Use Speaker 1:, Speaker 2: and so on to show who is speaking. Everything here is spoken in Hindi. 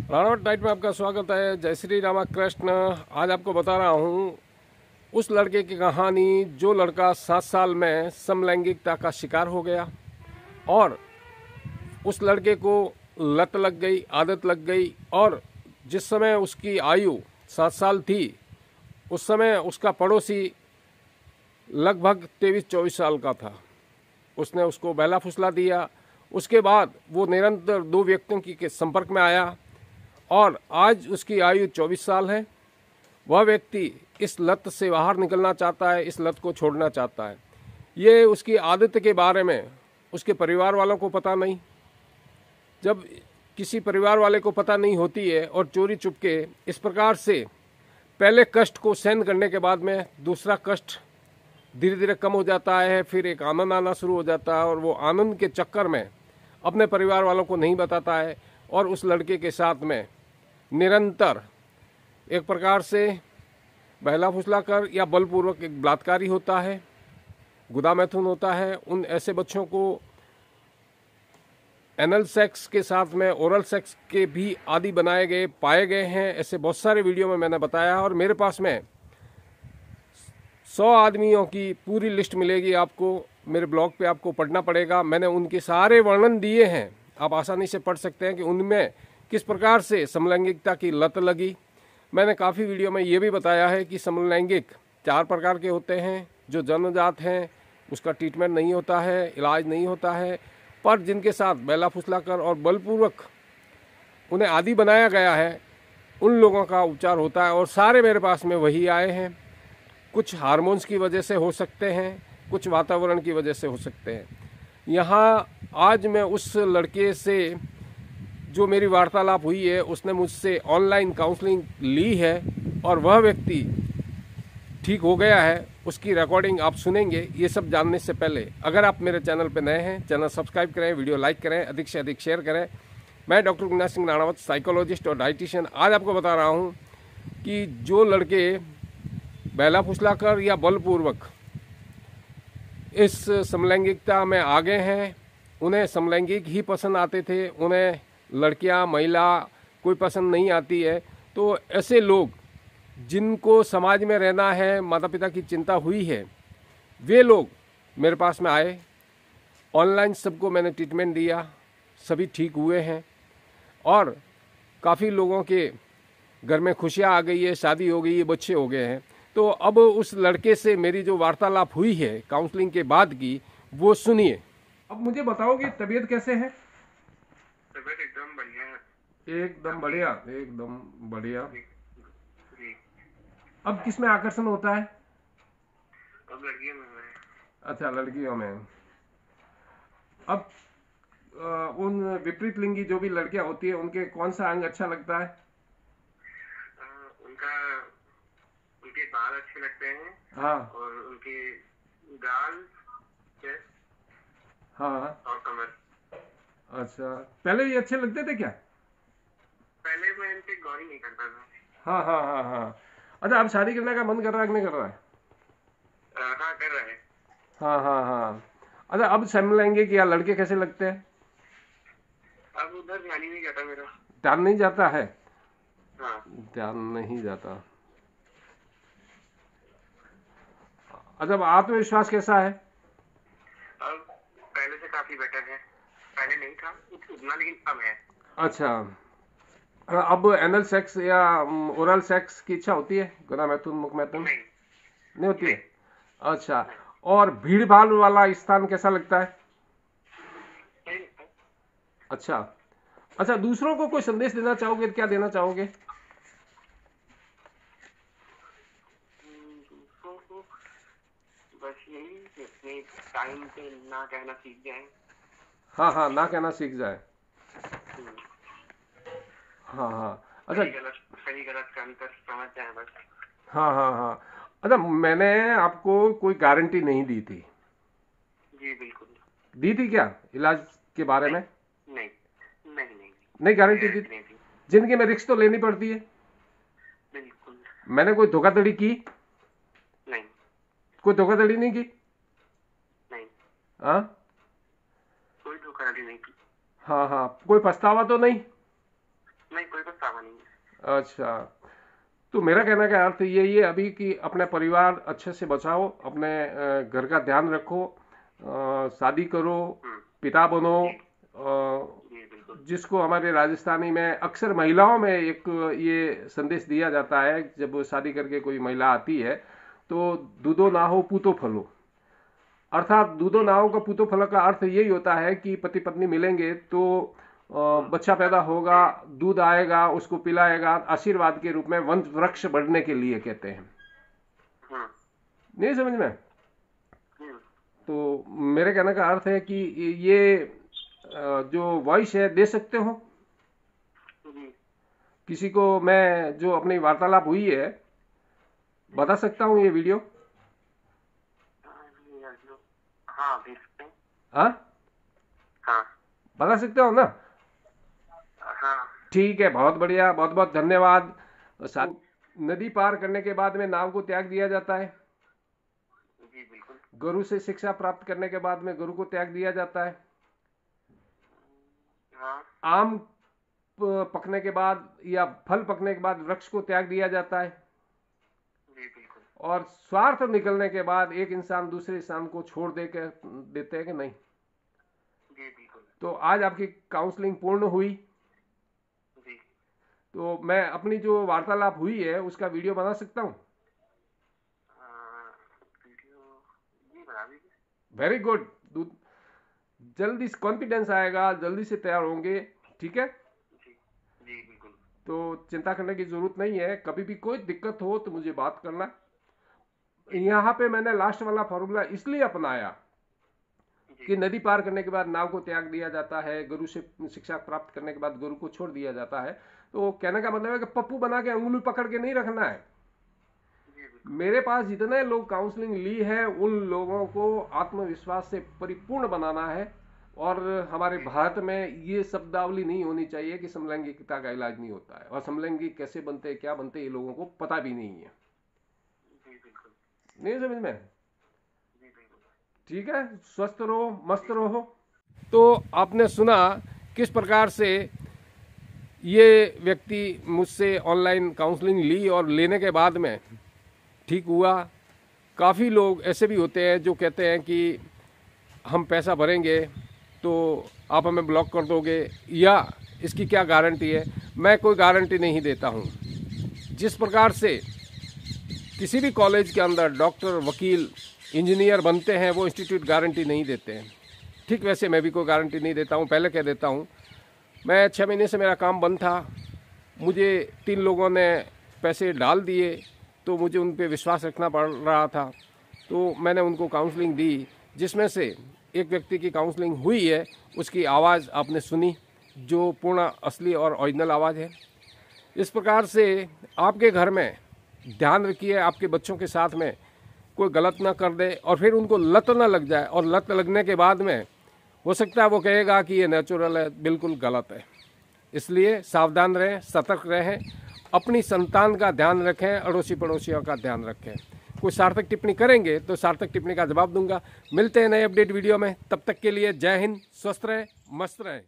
Speaker 1: राणावत नाइट में आपका स्वागत है। जय श्री रामा कृष्ण। आज आपको बता रहा हूँ उस लड़के की कहानी जो लड़का 7 साल में समलैंगिकता का शिकार हो गया और उस लड़के को लत लग गई, आदत लग गई। और जिस समय उसकी आयु 7 साल थी उस समय उसका पड़ोसी लगभग 23-24 साल का था। उसने उसको बहला फुसला दिया। उसके बाद वो निरंतर 2 व्यक्तियों के संपर्क में आया और आज उसकी आयु 24 साल है। वह व्यक्ति इस लत से बाहर निकलना चाहता है, इस लत को छोड़ना चाहता है। ये उसकी आदत के बारे में उसके परिवार वालों को पता नहीं। जब किसी परिवार वाले को पता नहीं होती है और चोरी चुपके इस प्रकार से पहले कष्ट को सहन करने के बाद में दूसरा कष्ट धीरे धीरे कम हो जाता है, फिर एक आनंद आना शुरू हो जाता है और वो आनंद के चक्कर में अपने परिवार वालों को नहीं बताता है और उस लड़के के साथ में निरंतर एक प्रकार से बहला फुसला कर या बलपूर्वक एक बलात्कारी होता है, गुदा मैथुन होता है। उन ऐसे बच्चों को एनल सेक्स के साथ में ओरल सेक्स के भी आदि बनाए गए पाए गए हैं। ऐसे बहुत सारे वीडियो में मैंने बताया और मेरे पास में 100 आदमियों की पूरी लिस्ट मिलेगी आपको। मेरे ब्लॉग पे आपको पढ़ना पड़ेगा। मैंने उनके सारे वर्णन दिए हैं, आप आसानी से पढ़ सकते हैं कि उनमें किस प्रकार से समलैंगिकता की लत लगी। मैंने काफ़ी वीडियो में ये भी बताया है कि समलैंगिक 4 प्रकार के होते हैं। जो जन्मजात हैं उसका ट्रीटमेंट नहीं होता है, इलाज नहीं होता है, पर जिनके साथ बहला फुसला कर और बलपूर्वक उन्हें आदी बनाया गया है उन लोगों का उपचार होता है। और सारे मेरे पास में वही आए हैं। कुछ हार्मोन्स की वजह से हो सकते हैं, कुछ वातावरण की वजह से हो सकते हैं। यहाँ आज मैं उस लड़के से जो मेरी वार्तालाप हुई है उसने मुझसे ऑनलाइन काउंसलिंग ली है और वह व्यक्ति ठीक हो गया है। उसकी रिकॉर्डिंग आप सुनेंगे। ये सब जानने से पहले अगर आप मेरे चैनल पर नए हैं, चैनल सब्सक्राइब करें, वीडियो लाइक करें, अधिक से अधिक शेयर करें। मैं डॉक्टर गुरनाथ सिंह राणावत, साइकोलॉजिस्ट और डाइटिशियन, आज आपको बता रहा हूँ कि जो लड़के बहला फुसला कर या बलपूर्वक इस समलैंगिकता में आ गए हैं, उन्हें समलैंगिक ही पसंद आते थे, उन्हें लड़कियां महिला कोई पसंद नहीं आती है। तो ऐसे लोग जिनको समाज में रहना है, माता पिता की चिंता हुई है, वे लोग मेरे पास में आए। ऑनलाइन सबको मैंने ट्रीटमेंट दिया, सभी ठीक हुए हैं और काफ़ी लोगों के घर में खुशियाँ आ गई है, शादी हो गई है, बच्चे हो गए हैं। तो अब उस लड़के से मेरी जो वार्तालाप हुई है काउंसलिंग के बाद की, वो सुनिए। अब मुझे बताओ कि तबीयत कैसे है?
Speaker 2: तबीयत एकदम बढ़िया है।
Speaker 1: एकदम बढ़िया, एकदम बढ़िया।
Speaker 2: जी।
Speaker 1: अब किस में आकर्षण होता है?
Speaker 2: अब लड़कियों में है।
Speaker 1: अच्छा, लड़कियों में। अब उन विपरीत लिंगी जो भी लड़कियां होती है उनके कौन सा अंग अच्छा लगता है?
Speaker 2: उनका उनके बाल अच्छे लगते हैं।
Speaker 1: हाँ
Speaker 2: और उनके गाल, चेस्ट
Speaker 1: हाँ।
Speaker 2: और कमर।
Speaker 1: अच्छा, पहले ये अच्छे लगते थे क्या?
Speaker 2: पहले मैं इन पे गौर ही नहीं करता था।
Speaker 1: हाँ हाँ हाँ हाँ। अच्छा, अब शादी करने का मन कर रहा है कि नहीं कर रहा है?
Speaker 2: हाँ, कर रहा है।
Speaker 1: हाँ हाँ हाँ। अच्छा, अब समलैंगिक या लड़के कैसे लगते हैं?
Speaker 2: अब उधर ध्यान ही नहीं जाता मेरा।
Speaker 1: ध्यान नहीं जाता है?
Speaker 2: हाँ।
Speaker 1: ध्यान नहीं जाता। अच्छा, अब आत्मविश्वास कैसा है?
Speaker 2: अब पहले से काफी बेटर है। पहले नहीं था उतना, लेकिन अब है।
Speaker 1: अच्छा, अब एनल सेक्स या ओरल सेक्स की इच्छा होती है? गुदा मैथुन, मुख मैथुन
Speaker 2: नहीं।
Speaker 1: नहीं होती
Speaker 2: नहीं।
Speaker 1: है? अच्छा,
Speaker 2: नहीं।
Speaker 1: और भीड़ भाड़ वाला स्थान कैसा लगता है?
Speaker 2: नहीं लगता।
Speaker 1: अच्छा। अच्छा, दूसरों को कोई संदेश देना चाहोगे तो क्या देना चाहोगे?
Speaker 2: दूसरों को बस यही अपने टाइम पे ना कहना सीख जाए।
Speaker 1: हाँ हाँ, ना कहना सीख जाए। हाँ हाँ। अच्छा।
Speaker 2: सही गलत का अंतर समझ जाए बस।
Speaker 1: हाँ हाँ हाँ। अच्छा, मैंने आपको कोई गारंटी नहीं दी थी।
Speaker 2: जी बिल्कुल।
Speaker 1: दी थी क्या इलाज के बारे में?
Speaker 2: नहीं नहीं नहीं नहीं।
Speaker 1: नहीं गारंटी दी?
Speaker 2: नहीं थी।
Speaker 1: जिंदगी में रिस्क तो लेनी पड़ती है।
Speaker 2: बिल्कुल
Speaker 1: मैंने कोई धोखाधड़ी की?
Speaker 2: नहीं।
Speaker 1: कोई धोखाधड़ी नहीं की?
Speaker 2: नहीं,
Speaker 1: हाँ
Speaker 2: कोई धोखाधड़ी नहीं की।
Speaker 1: हाँ हाँ। कोई पछतावा तो नहीं?
Speaker 2: नहीं, कोई कहानी है।
Speaker 1: अच्छा, तो मेरा कहने का अर्थ यही है अभी कि अपने परिवार अच्छे से बचाओ, अपने घर का ध्यान रखो, शादी करो, पिता बनो।
Speaker 2: जी बिल्कुल।
Speaker 1: जिसको हमारे राजस्थानी में अक्सर महिलाओं में एक ये संदेश दिया जाता है, जब शादी करके कोई महिला आती है तो दूधो ना हो पूतो फलो, अर्थात दूधो ना हो का पूतो फलो का अर्थ यही होता है कि पति पत्नी मिलेंगे तो बच्चा पैदा होगा, दूध आएगा, उसको पिलाएगा, आशीर्वाद के रूप में वंश वृक्ष बढ़ने के लिए कहते हैं। नहीं समझ में? तो मेरे कहने का अर्थ है कि ये जो वॉइस है दे सकते हो किसी को, मैं जो अपनी वार्तालाप हुई है बता सकता हूँ ये वीडियो।
Speaker 2: हाँ भेज सकते हैं।
Speaker 1: हाँ
Speaker 2: हाँ
Speaker 1: बता सकते हो ना?
Speaker 2: हाँ
Speaker 1: ठीक है, बहुत बढ़िया, बहुत बहुत धन्यवाद। नदी पार करने के बाद में नाव को त्याग दिया जाता है।
Speaker 2: जी बिल्कुल।
Speaker 1: गुरु से शिक्षा प्राप्त करने के बाद में गुरु को त्याग दिया जाता है।
Speaker 2: हाँ
Speaker 1: आम पकने के बाद या फल पकने के बाद वृक्ष को त्याग दिया जाता है।
Speaker 2: जी बिल्कुल।
Speaker 1: और स्वार्थ निकलने के बाद एक इंसान दूसरे इंसान को छोड़ देते हैं कि नहीं?
Speaker 2: जी बिल्कुल।
Speaker 1: तो आज आपकी काउंसलिंग पूर्ण हुई।
Speaker 2: जी
Speaker 1: तो मैं अपनी जो वार्तालाप हुई है उसका वीडियो बना सकता हूँ।
Speaker 2: वीडियो जी बना दीजिए।
Speaker 1: Very good. जल्दी कॉन्फिडेंस आएगा, जल्दी से तैयार होंगे। ठीक है,
Speaker 2: जी जी बिल्कुल।
Speaker 1: तो चिंता करने की जरूरत नहीं है। कभी भी कोई दिक्कत हो तो मुझे बात करना। यहाँ पे मैंने लास्ट वाला फॉर्मूला इसलिए अपनाया कि नदी पार करने के बाद नाव को त्याग दिया जाता है, गुरु से शिक्षा प्राप्त करने के बाद गुरु को छोड़ दिया जाता है। तो कहने का मतलब है कि पप्पू बना के उंगली पकड़ के नहीं रखना है। मेरे पास जितने लोग काउंसलिंग ली है उन लोगों को आत्मविश्वास से परिपूर्ण बनाना है। और हमारे भारत में ये शब्दावली नहीं होनी चाहिए कि समलैंगिकता का इलाज नहीं होता है, और समलैंगिक कैसे बनते हैं, क्या बनते हैं, ये लोगों को पता भी नहीं है। नहीं समझ में? ठीक है, स्वस्थ रहो, मस्त रहो। तो आपने सुना किस प्रकार से ये व्यक्ति मुझसे ऑनलाइन काउंसलिंग ली और लेने के बाद में ठीक हुआ। काफ़ी लोग ऐसे भी होते हैं जो कहते हैं कि हम पैसा भरेंगे तो आप हमें ब्लॉक कर दोगे, या इसकी क्या गारंटी है। मैं कोई गारंटी नहीं देता हूँ। जिस प्रकार से किसी भी कॉलेज के अंदर डॉक्टर, वकील, इंजीनियर बनते हैं वो इंस्टीट्यूट गारंटी नहीं देते हैं, ठीक वैसे मैं भी कोई गारंटी नहीं देता हूँ। पहले कह देता हूँ, मैं 6 महीने से मेरा काम बंद था, मुझे 3 लोगों ने पैसे डाल दिए तो मुझे उन पे विश्वास रखना पड़ रहा था, तो मैंने उनको काउंसलिंग दी। जिसमें से एक व्यक्ति की काउंसलिंग हुई है, उसकी आवाज़ आपने सुनी जो पूर्ण असली और ओरिजिनल आवाज़ है। इस प्रकार से आपके घर में ध्यान रखिए, आपके बच्चों के साथ में कोई गलत ना कर दे और फिर उनको लत ना लग जाए, और लत लगने के बाद में हो सकता है वो कहेगा कि ये नेचुरल है, बिल्कुल गलत है। इसलिए सावधान रहें, सतर्क रहें, अपनी संतान का ध्यान रखें, अड़ोसी पड़ोसियों का ध्यान रखें। कोई सार्थक टिप्पणी करेंगे तो सार्थक टिप्पणी का जवाब दूंगा। मिलते हैं नए अपडेट वीडियो में, तब तक के लिए जय हिंद, स्वस्थ रहें, मस्त रहें।